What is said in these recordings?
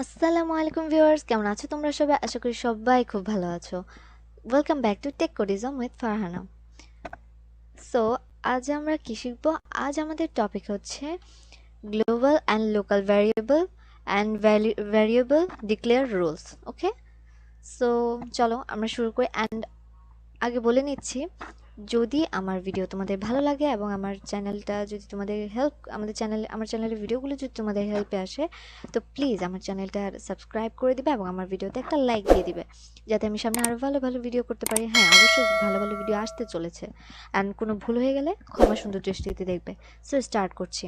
আসসালামু আলাইকুম ভিউয়ার্স, কেমন আছো তোমরা সবাই? আশা করি সবাই খুব ভালো আছো। Welcome back to Tech Codism with Farhana. So আজ আমরা কি শিখবো? আজ আমাদের টপিক হচ্ছে global and local variable and variable declare rules. Okay, so চলো আমরা শুরু করি। অ্যান্ড আগে বলে নিচ্ছি, যদি আমার ভিডিও তোমাদের ভালো লাগে এবং আমার চ্যানেলটা যদি তোমাদের আমার চ্যানেলের ভিডিওগুলো যদি তোমাদের হেল্পে আসে, তো প্লিজ আমার চ্যানেলটা সাবস্ক্রাইব করে দিবে এবং আমার ভিডিওতে একটা লাইক দিয়ে দিবে, যাতে আমি সামনে আরও ভালো ভালো ভিডিও করতে পারি। হ্যাঁ, অবশ্যই ভালো ভালো ভিডিও আসতে চলেছে। অ্যান্ড কোনো ভুল হয়ে গেলে ক্ষমা সুন্দর দৃষ্টিতে দেখবে। সো স্টার্ট করছি।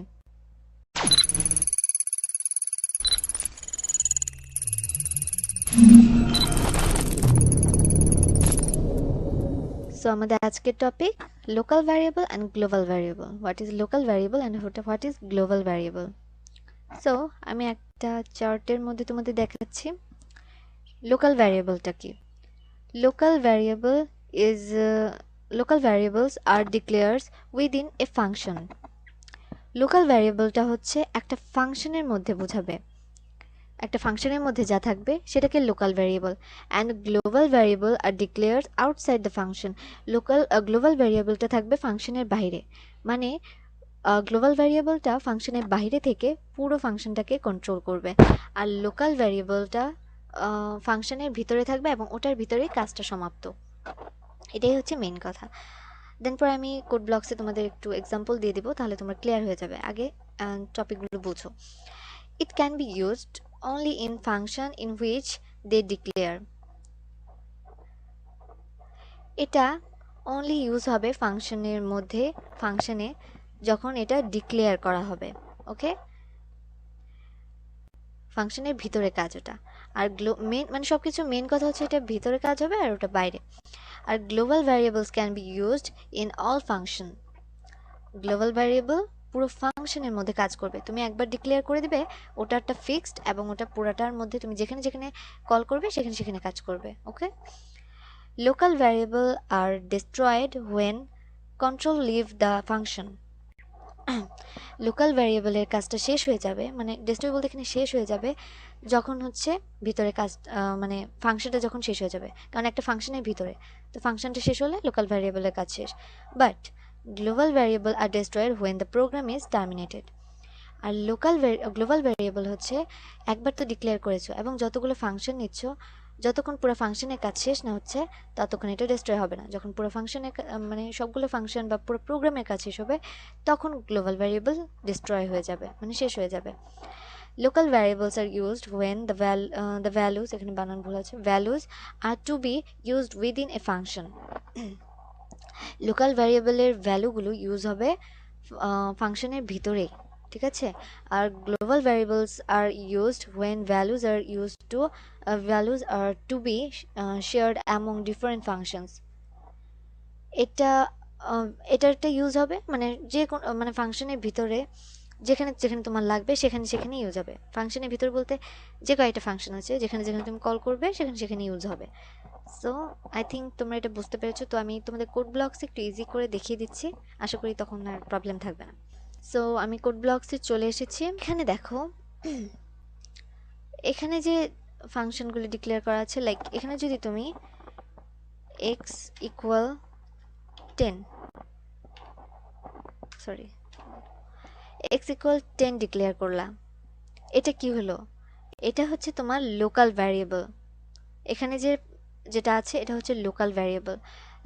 সো আমাদের আজকের topic local variable and global variable. What is local variable and what is global variable? So আমি একটা চার্টের মধ্যে তোমাদের দেখাচ্ছি লোকাল ভ্যারিয়েবলটা কি। Local variable is local variables are declares within a function. Local ভ্যারিয়েবলটা হচ্ছে একটা ফাংশনের মধ্যে বোঝাবে, একটা ফাংশনের মধ্যে যা থাকবে সেটাকে local variable. And global variable are declares outside the function. Global ভ্যারিয়েবলটা থাকবে ফাংশনের বাইরে, মানে গ্লোবাল ভ্যারিয়েবলটা ফাংশনের বাইরে থেকে পুরো ফাংশনটাকে কন্ট্রোল করবে, আর লোকাল ভ্যারিয়েবলটা ফাংশনের ভিতরে থাকবে এবং ওটার ভিতরেই কাজটা সমাপ্ত। এটাই হচ্ছে মেইন কথা। দেন পরে আমি কোড ব্লকসে তোমাদের একটু এক্সাম্পল দিয়ে দিব, তাহলে তোমরা ক্লিয়ার হয়ে যাবে। আগে টপিকগুলো বুঝো। It can be used only in function in which they declare. এটা অনলি ইউজ হবে ফাংশনের মধ্যে, ফাংশনে যখন এটা ডিক্লেয়ার করা হবে। ওকে, ফাংশনের ভিতরে কাজ ওটা। আর মেন মানে সব কিছু মেন কথা হচ্ছে এটা ভিতরে কাজ হবে আর ওটা বাইরে। আর global variables can be used in all function. Global variable পুরো ফাংশনের মধ্যে কাজ করবে। তুমি একবার ডিক্লেয়ার করে দিবে, ওটা একটা ফিক্সড এবং ওটা পুরাটার মধ্যে তুমি যেখানে যেখানে কল করবে সেখানে সেখানে কাজ করবে। Okay, local variable are destroyed when control leave the function. Local ভ্যারিয়েবলের কাজটা শেষ হয়ে যাবে, মানে ডিস্ট্রয় বলতে এখানে শেষ হয়ে যাবে যখন হচ্ছে ভিতরে কাজ, মানে ফাংশনটা যখন শেষ হয়ে যাবে, কারণ একটা ফাংশনের ভিতরে তো ফাংশনটা শেষ হলে লোকাল ভ্যারিয়েবলের কাজ শেষ। But global variable are destroyed when the program is terminated. আর গ্লোবাল ভ্যারিয়েবল হচ্ছে একবার তো ডিক্লেয়ার করেছো এবং যতগুলো ফাংশন নিচ্ছ, যতক্ষণ পুরো ফাংশনের কাজ শেষ না হচ্ছে ততক্ষণ এটা ডিস্ট্রয় হবে না। যখন পুরো ফাংশনের মানে সবগুলো ফাংশন বা পুরো প্রোগ্রামের কাজ শেষ হবে, তখন গ্লোবাল ভ্যারিয়েবল ডিস্ট্রয় হয়ে যাবে, মানে শেষ হয়ে যাবে। Local variables are used when the values, এখানে বানান ভুল আছে, values are to be used within a function. Local ভ্যারিয়েবলের ভ্যালুগুলো ইউজ হবে ফাংশনের ভিতরেই, ঠিক আছে। আর global variables are used when values are to be shared among different functions. এটা এটার একটা ইউজ হবে মানে যে কোন মানে ফাংশনের ভিতরে যেখানে যেখানে তোমার লাগবে সেখানে সেখানে ইউজ হবে। ফাংশনের ভিতর বলতে যে কয়েকটা ফাংশন আছে যেখানে যেখানে তুমি কল করবে সেখানে সেখানে ইউজ হবে। সো আই থিঙ্ক তোমরা এটা বুঝতে পেরেছো। তো আমি তোমাদের কোড ব্লকস একটু ইজি করে দেখিয়ে দিচ্ছি, আশা করি তখন আর প্রবলেম থাকবে না। সো আমি কোড ব্লকসে চলে এসেছি। এখানে দেখো, এখানে যে ফাংশনগুলো ডিক্লেয়ার করা আছে, লাইক এখানে যদি তুমি x equal 10, sorry, x equal 10 declare করলা, এটা কি হলো? এটা হচ্ছে তোমার লোকাল ভ্যারিয়েবল। এখানে যেটা আছে এটা হচ্ছে লোকাল ভ্যারিয়েবল।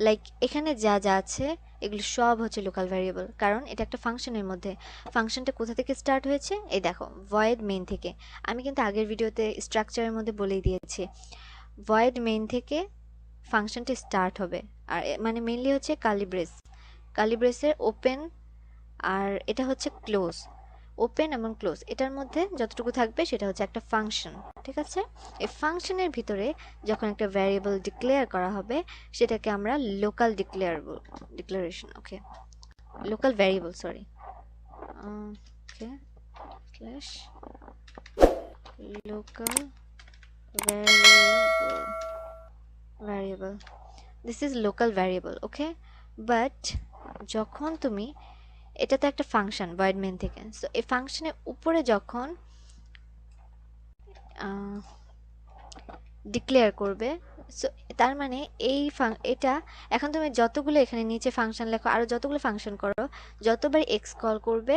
লাইক এখানে যা যা আছে এগুলো সব হচ্ছে লোকাল ভ্যারিয়েবল, কারণ এটা একটা ফাংশনের মধ্যে। ফাংশনটা কোথা থেকে স্টার্ট হয়েছে? এই দেখো, ভয়েড মেইন থেকে। আমি কিন্তু আগের ভিডিওতে স্ট্রাকচারের মধ্যে বলেই দিয়েছি, ভয়েড মেইন থেকে ফাংশনটি স্টার্ট হবে। আর মানে মেইনলি হচ্ছে কার্লি ব্রেসের ওপেন, আর এটা হচ্ছে ক্লোজ। ওপেন এবং ক্লোজ এটার মধ্যে যতটুকু থাকবে সেটা হচ্ছে একটা ফাংশন, ঠিক আছে। এই ফাংশনের ভিতরে যখন একটা ভ্যারিয়েবল ডিক্লেয়ার করা হবে সেটাকে আমরা local declaration, okay, local variable, sorry, okay, slash local variable, this is local variable, okay. But যখন তুমি, এটা তো একটা ফাংশন ভয়েড মেইন থেকে, সো এই ফাংশনের উপরে যখন ডিক্লেয়ার করবে। সো তার মানে এটা এখন তুমি যতগুলো এখানে নিচে ফাংশন লেখো, আরো যতগুলো ফাংশন করো, যতবার এক্স কল করবে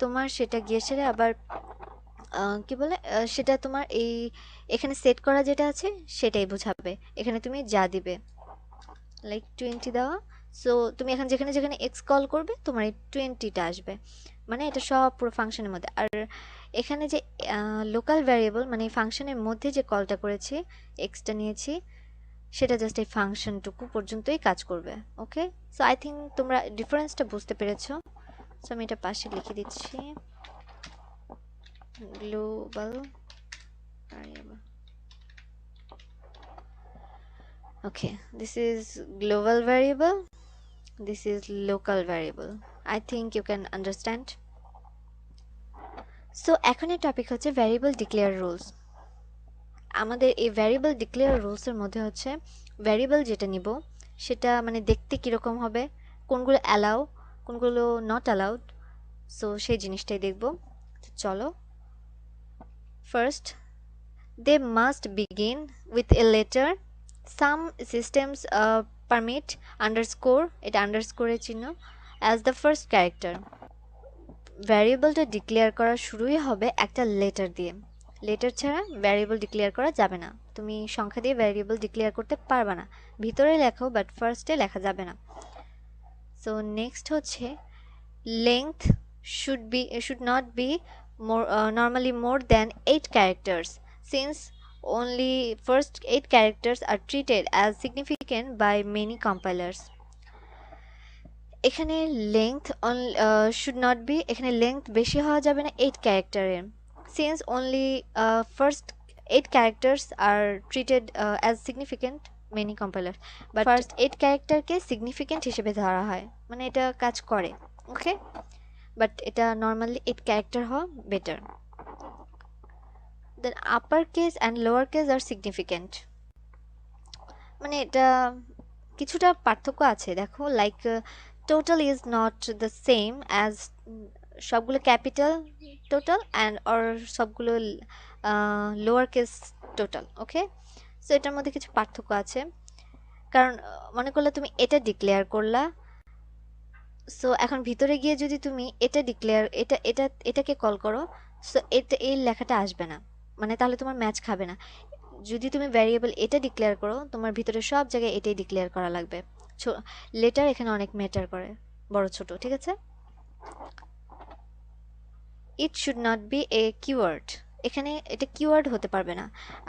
তোমার সেটা গিয়ে সেরে আবার কি বলে সেটা তোমার এখানে সেট করা যেটা আছে সেটাই বোঝাবে। এখানে তুমি যা দিবে লাইক 20 দেওয়া, সো তুমি এখন যেখানে যেখানে এক্স কল করবে তোমার এই 20টা আসবে, মানে এটা সব পুরো ফাংশনের মধ্যে। আর এখানে যে লোকাল ভ্যারিয়েবল মানে ফাংশনের মধ্যে যে কলটা করেছি, এক্সটা নিয়েছি, সেটা জাস্ট এই ফাংশনটুকু পর্যন্তই কাজ করবে। ওকে, সো আই থিঙ্ক তোমরা ডিফারেন্সটা বুঝতে পেরেছো। সো আমি এটা পাশে লিখে দিচ্ছি, global variable. Okay, this is global variable, this is local variable. I think you can understand. So এখনের টপিক হচ্ছে ভ্যারিয়েবল ডিক্লেয়ার রুলস। আমাদের এই ভ্যারিয়েবল ডিক্লেয়ার রুলসের মধ্যে হচ্ছে ভ্যারিয়েবল যেটা নিব সেটা মানে দেখতে কীরকম হবে, কোনগুলো অ্যালাউ, কোনগুলো নট অ্যালাউড, সো সেই জিনিসটাই দেখব। চলো, first, they must begin with a letter. Some systems permit underscore, এটা আন্ডারস্কোরের চিহ্ন, as the first character. ভ্যারিয়েবলটা ডিক্লেয়ার করা শুরুই হবে একটা লেটার দিয়ে। লেটার ছাড়া ভ্যারিয়েবল ডিক্লেয়ার করা যাবে না। তুমি সংখ্যা দিয়ে ভ্যারিয়েবল ডিক্লেয়ার করতে পারবে না, ভিতরে লেখো বাট ফার্স্টে লেখা যাবে না। সো নেক্সট হচ্ছে length should not be normally more than 8 characters, since only first 8 characters are treated as significant by many compilers. এখানে should not be, এখানে লেংথ বেশি হওয়া যাবে না 8 ক্যারেক্টারের, since only first 8 characters are treated as significant many compilers, but first 8 ক্যারেক্টারকে significant হিসেবে ধরা হয়, মানে এটা কাজ করে। ওকে, বাট এটা নর্মালি 8 ক্যারেক্টার হওয়া better. Then upper case and lower case are significant, মানে এটা কিছুটা পার্থক্য আছে। দেখো, like total is not the same as সবগুলো ক্যাপিটাল টোটাল অ্যান্ড অর সবগুলো lower case total. Okay, so এটার মধ্যে কিছু পার্থক্য আছে। কারণ মনে করলে তুমি এটা ডিক্লেয়ার করলা, সো এখন ভিতরে গিয়ে যদি তুমি এটাকে কল করো, সো এই লেখাটা আসবে না, মানে তাহলে তোমার ম্যাচ খাবে না। যদি তুমি ভ্যারিয়েবল এটা ডিক্লেয়ার করো, তোমার ভিতরে সব জায়গায় এটাই ডিক্লেয়ার করা লাগবে। লেটার এখানে অনেক ম্যাটার করে, বড় ছোট, ঠিক আছে। It should not be a keyword, এখানে এটা কিওয়ার্ড হতে পারবে না।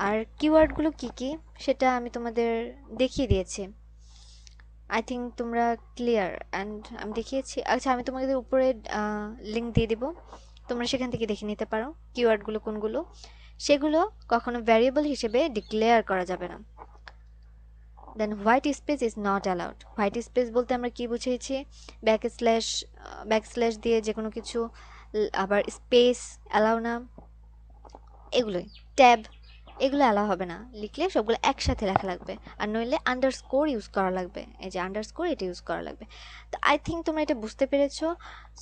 আর কিওয়ার্ডগুলো কি কি সেটা আমি তোমাদের দেখিয়ে দিয়েছি, আই থিঙ্ক তোমরা ক্লিয়ার। অ্যান্ড আমি দেখিয়েছি, আচ্ছা আমি তোমাদের উপরে লিঙ্ক দিয়ে দিব, তোমরা সেখান থেকে দেখে নিতে পারো কিওয়ার্ডগুলো কোনগুলো। সেগুলো কখনো ভ্যারিয়েবল হিসেবে ডিক্লেয়ার করা যাবে না। Then white space is not allowed. White space বলতে আমরা কি বুঝিয়েছি, ব্যাকস্ল্যাশ দিয়ে যে কোনো কিছু, আবার স্পেস অ্যালাউ না, এগুলোই ট্যাব, এগুলো অ্যালাউ হবে না। লিখলে সবগুলো একসাথে লেখা লাগবে, আর নইলে আন্ডারস্কোর ইউজ করা লাগবে। এই যে আন্ডারস্কোর, এটা ইউজ করা লাগবে। তো আই থিঙ্ক তোমরা এটা বুঝতে পেরেছো।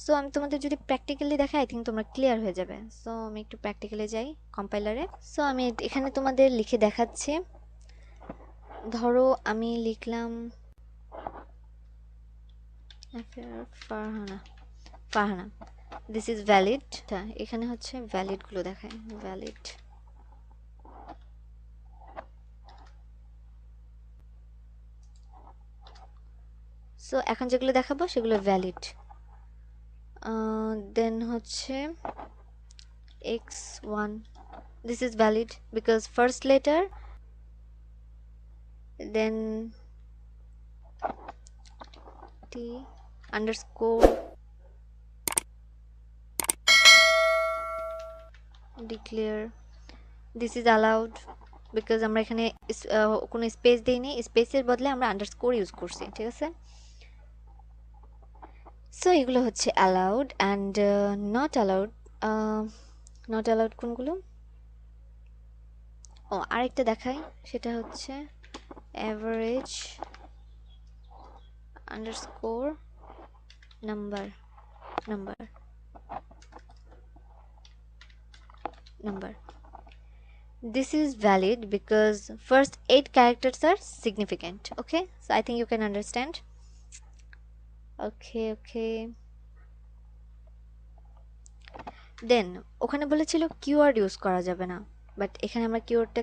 সো আমি তোমাদের যদি প্র্যাকটিক্যালি দেখাই, আই থিঙ্ক তোমরা ক্লিয়ার হয়ে যাবে। সো আমি একটু প্র্যাকটিক্যালি যাই কম্পাইলারে। সো আমি এখানে তোমাদের লিখে দেখাচ্ছি। ধরো আমি লিখলাম ফারহানা, দিস ইজ ভ্যালিড। এখানে হচ্ছে ভ্যালিডগুলো দেখায়, ভ্যালিড। সো এখন যেগুলো দেখাবো সেগুলো ভ্যালিড। দেন হচ্ছে x1, this is valid because first letter, then t underscore declare, this is allowed because আমরা এখানে কোনো স্পেস দেইনি, স্পেসের বদলে আমরা আন্ডারস্কোর ইউজ করছি, ঠিক আছে। সো এগুলো হচ্ছে allowed and not allowed. Not allowed কোনগুলো, ও আরেকটা দেখাই, সেটা হচ্ছে average underscore number, This is valid because first 8 characters are significant. Okay, so I think you can understand. Okay. দেন ওখানে বলেছিল কিওয়ার্ড ইউজ করা যাবে না, বাট এখানে আমরা কিওয়ার্ডটা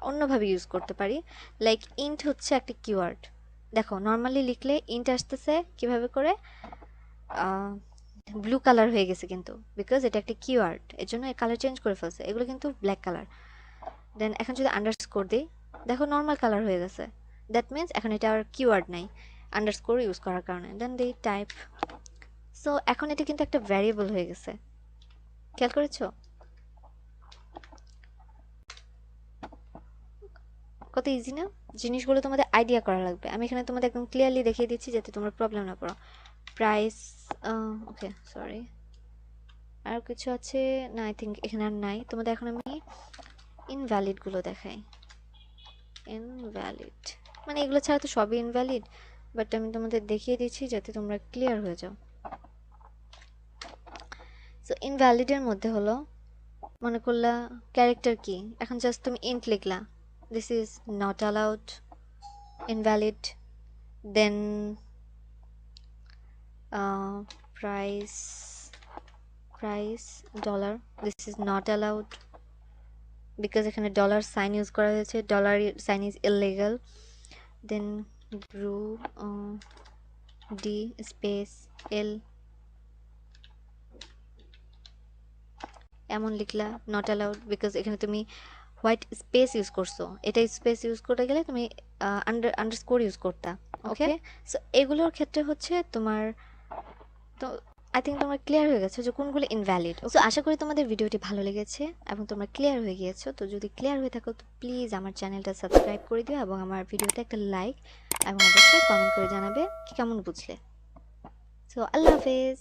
অন্যভাবে ইউজ করতে পারি। লাইক ইন্ট হচ্ছে একটা কিওয়ার্ড। দেখো নর্মালি লিখলে ইন্ট আসতেছে কিভাবে করে, ব্লু কালার হয়ে গেছে কিন্তু, বিকজ এটা একটা কিওয়ার্ড, এর জন্য কালার চেঞ্জ করে ফেলছে, এগুলো কিন্তু ব্ল্যাক কালার। দেন এখন যদি আন্ডারস্কোর দিই, দেখো নর্মাল কালার হয়ে গেছে, দ্যাট মিনস এখন এটা আর কিওয়ার্ড নাই আন্ডারস্কোর ইউজ করার কারণে। দেন দিই টাইপ। সো এখন এটা কিন্তু একটা ভ্যারিয়েবল হয়ে গেছে, খেয়াল করেছো কত ইজি না? জিনিসগুলো তোমাদের আইডিয়া করা লাগবে। আমি এখানে তোমাদের একদম ক্লিয়ারলি দেখিয়ে দিচ্ছি যাতে তোমরা প্রবলেম না পড়ো। প্রাইস, ওকে সরি, আর কিছু আছে না? আই থিঙ্ক এখানে আর নাই। তোমাদের এখন আমি ইনভ্যালিড গুলো দেখাই। ইনভ্যালিড মানে এগুলো ছাড়া তো সবই ইনভ্যালিড, বাট আমি তোমাদের দেখিয়ে দিচ্ছি যাতে তোমরা ক্লিয়ার হয়ে যাও। সো ইনভ্যালিডের মধ্যে হলো, মনে করলা ক্যারেক্টার কি, এখন জাস্ট তুমি ইন্ট লিখলা, this is not allowed, invalid. Then price dollar, this is not allowed because এখানে ডলার সাইন ইউজ করা হয়েছে, dollar sign is illegal. Then গ্রু ডি স্পেস এল এমন লিখলা, নট অ্যালাউড বিকজ এখানে তুমি হোয়াইট স্পেস ইউজ করছো, এটা স্পেস ইউজ করতে গেলে তুমি আন্ডারস্কোর ইউজ করতা। ওকে, সো এগুলোর ক্ষেত্রে হচ্ছে তোমার, তো আই থিঙ্ক তোমরা ক্লিয়ার হয়ে গেছো যে কোনগুলো ইনভ্যালিড। সো আশা করি তোমাদের ভিডিওটি ভালো লেগেছে এবং তোমরা ক্লিয়ার হয়ে গিয়েছো। তো যদি ক্লিয়ার হয়ে থাকো তো প্লিজ আমার চ্যানেলটা সাবস্ক্রাইব করে দিও এবং আমার ভিডিওতে একটা লাইক এবং অবশ্যই কমেন্ট করে জানাবে কি কেমন বুঝলে। সো আল্লাহ হাফেজ।